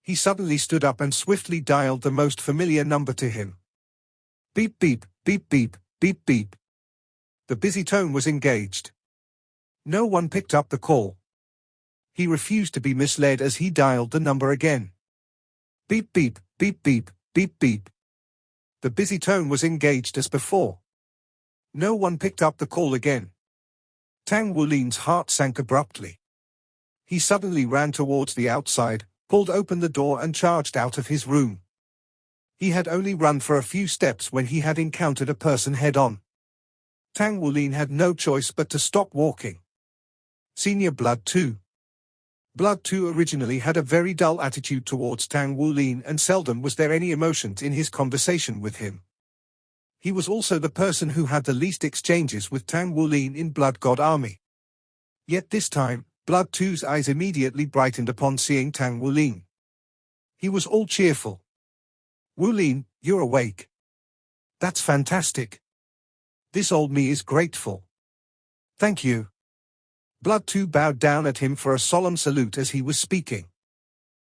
He suddenly stood up and swiftly dialed the most familiar number to him. Beep beep, beep beep, beep beep. The busy tone was engaged. No one picked up the call. He refused to be misled as he dialed the number again. Beep beep, beep beep, beep beep. The busy tone was engaged as before. No one picked up the call again. Tang Wulin's heart sank abruptly. He suddenly ran towards the outside, pulled open the door and charged out of his room. He had only run for a few steps when he had encountered a person head-on. Tang Wulin had no choice but to stop walking. Senior Blood 2. Blood 2 originally had a very dull attitude towards Tang Wulin, and seldom was there any emotions in his conversation with him. He was also the person who had the least exchanges with Tang Wulin in Blood God Army. Yet this time, Blood 2's eyes immediately brightened upon seeing Tang Wulin. He was all cheerful. Wulin, you're awake. That's fantastic. This old me is grateful. Thank you. Blood 2 bowed down at him for a solemn salute as he was speaking.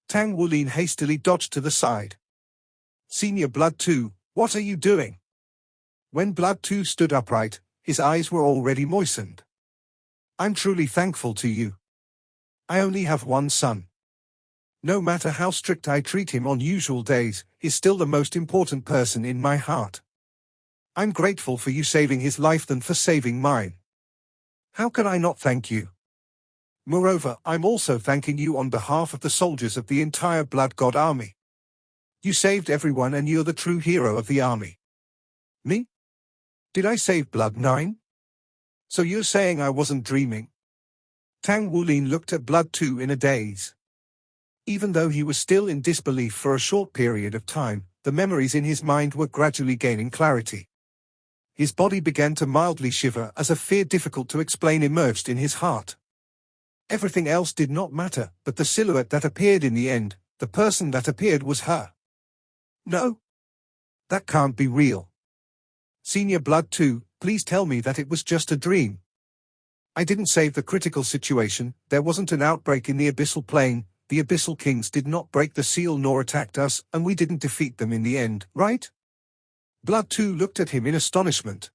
Tang Wulin hastily dodged to the side. Senior Blood 2, what are you doing? When Blood 2 stood upright, his eyes were already moistened. I'm truly thankful to you. I only have one son. No matter how strict I treat him on usual days, he's still the most important person in my heart. I'm grateful for you saving his life than for saving mine. How can I not thank you? Moreover, I'm also thanking you on behalf of the soldiers of the entire Blood God Army. You saved everyone and you're the true hero of the army. Me? Did I save Blood 9? So you're saying I wasn't dreaming? Tang Wulin looked at Blood 2 in a daze. Even though he was still in disbelief for a short period of time, the memories in his mind were gradually gaining clarity. His body began to mildly shiver as a fear difficult to explain emerged in his heart. Everything else did not matter, but the silhouette that appeared in the end, the person that appeared was her. No. That can't be real. Senior Blood 2, please tell me that it was just a dream. I didn't save the critical situation, there wasn't an outbreak in the Abyssal Plane, the Abyssal Kings did not break the seal nor attacked us, and we didn't defeat them in the end, right? Blood 2 looked at him in astonishment.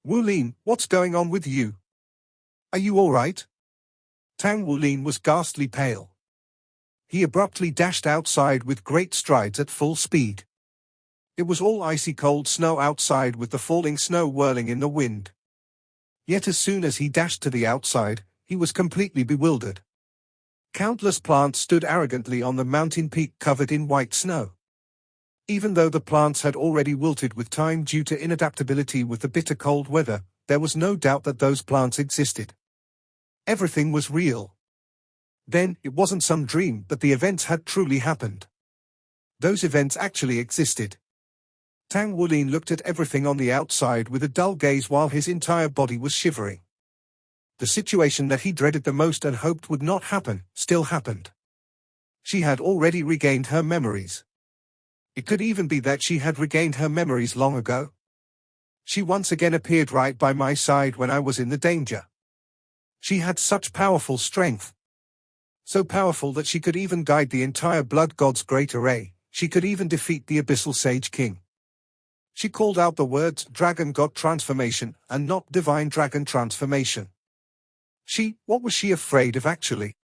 Wulin, what's going on with you? Are you all right? Tang Wulin was ghastly pale. He abruptly dashed outside with great strides at full speed. It was all icy cold snow outside with the falling snow whirling in the wind. Yet as soon as he dashed to the outside, he was completely bewildered. Countless plants stood arrogantly on the mountain peak covered in white snow. Even though the plants had already wilted with time due to inadaptability with the bitter cold weather, there was no doubt that those plants existed. Everything was real. Then, it wasn't some dream, but the events had truly happened. Those events actually existed. Tang Wulin looked at everything on the outside with a dull gaze while his entire body was shivering. The situation that he dreaded the most and hoped would not happen, still happened. She had already regained her memories. It could even be that she had regained her memories long ago. She once again appeared right by my side when I was in the danger. She had such powerful strength. So powerful that she could even guide the entire Blood God's great array. She could even defeat the Abyssal Sage King. She called out the words Dragon God Transformation and not Divine Dragon Transformation. What was she afraid of actually?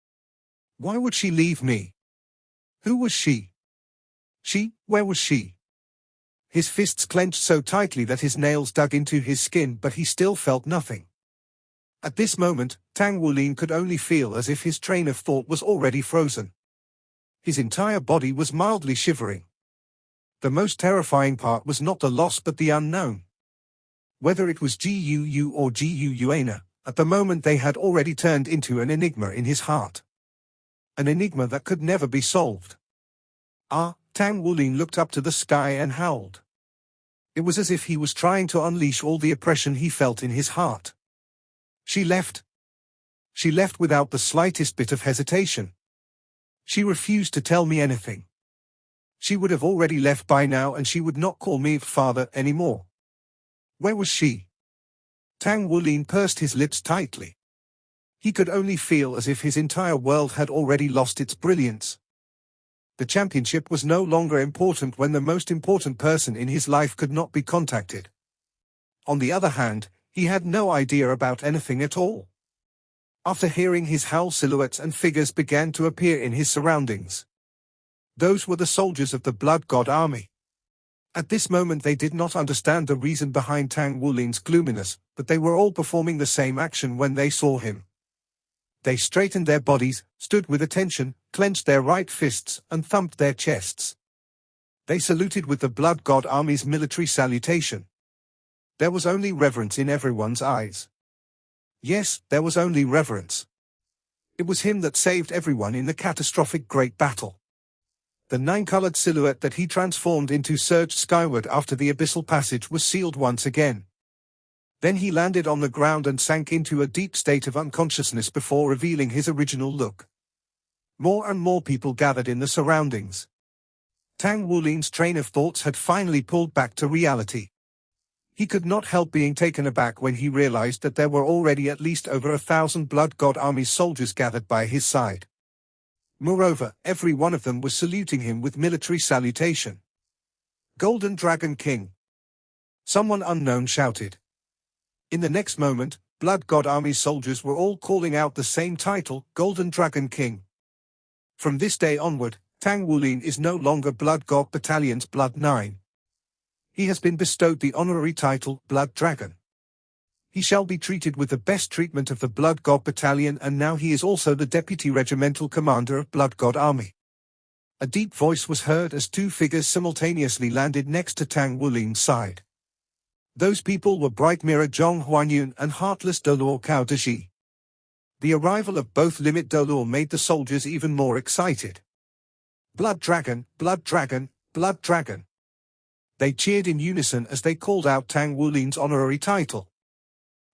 Why would she leave me? Who was she? Where was she? His fists clenched so tightly that his nails dug into his skin, but he still felt nothing. At this moment, Tang Wulin could only feel as if his train of thought was already frozen. His entire body was mildly shivering. The most terrifying part was not the loss but the unknown. Whether it was Guu or Guuana, at the moment they had already turned into an enigma in his heart. An enigma that could never be solved. Tang Wulin looked up to the sky and howled. It was as if he was trying to unleash all the oppression he felt in his heart. She left. She left without the slightest bit of hesitation. She refused to tell me anything. She would have already left by now and she would not call me father anymore. Where was she? Tang Wulin pursed his lips tightly. He could only feel as if his entire world had already lost its brilliance. The championship was no longer important when the most important person in his life could not be contacted. On the other hand, he had no idea about anything at all. After hearing his howl, silhouettes and figures began to appear in his surroundings. Those were the soldiers of the Blood God army. At this moment they did not understand the reason behind Tang Wulin's gloominess, but they were all performing the same action when they saw him. They straightened their bodies, stood with attention, clenched their right fists, and thumped their chests. They saluted with the Blood God army's military salutation. There was only reverence in everyone's eyes. Yes, there was only reverence. It was him that saved everyone in the catastrophic great battle. The nine-colored silhouette that he transformed into surged skyward after the abyssal passage was sealed once again. Then he landed on the ground and sank into a deep state of unconsciousness before revealing his original look. More and more people gathered in the surroundings. Tang Wulin's train of thoughts had finally pulled back to reality. He could not help being taken aback when he realized that there were already at least over 1,000 Blood God Army's soldiers gathered by his side. Moreover, every one of them was saluting him with military salutation. Golden Dragon King! Someone unknown shouted. In the next moment, Blood God Army's soldiers were all calling out the same title, Golden Dragon King. From this day onward, Tang Wulin is no longer Blood God Battalion's Blood 9. He has been bestowed the honorary title, Blood Dragon. He shall be treated with the best treatment of the Blood God Battalion, and now he is also the Deputy Regimental Commander of Blood God Army. A deep voice was heard as two figures simultaneously landed next to Tang Wulin's side. Those people were Bright Mirror Zhong Huanyun and Heartless Dolor Cao Deji. The arrival of both Limit Dolor made the soldiers even more excited. Blood Dragon, Blood Dragon, Blood Dragon. They cheered in unison as they called out Tang Wulin's honorary title.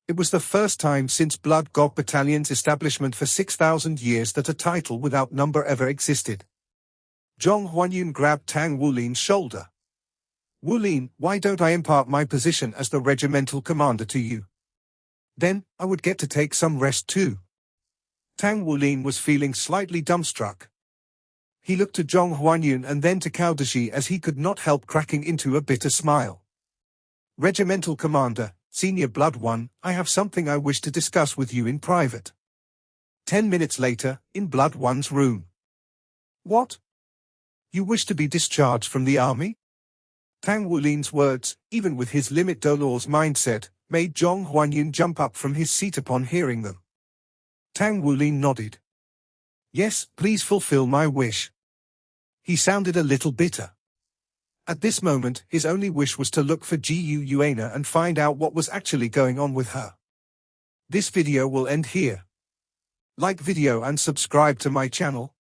It was the first time since Blood God Battalion's establishment for 6,000 years that a title without number ever existed. Zhong Huanyun grabbed Tang Wulin's shoulder. Wulin, why don't I impart my position as the regimental commander to you? Then, I would get to take some rest too. Tang Wulin was feeling slightly dumbstruck. He looked to Zhong Huanyun and then to Cao Deji as he could not help cracking into a bitter smile. Regimental Commander, Senior Blood 1, I have something I wish to discuss with you in private. 10 minutes later, in Blood 1's room. What? You wish to be discharged from the army? Tang Wulin's words, even with his limit dolor's mindset, made Zhong Huanyin jump up from his seat upon hearing them. Tang Wulin nodded. Yes, please fulfill my wish. He sounded a little bitter. At this moment, his only wish was to look for Gu Yuana and find out what was actually going on with her. This video will end here. Like video and subscribe to my channel.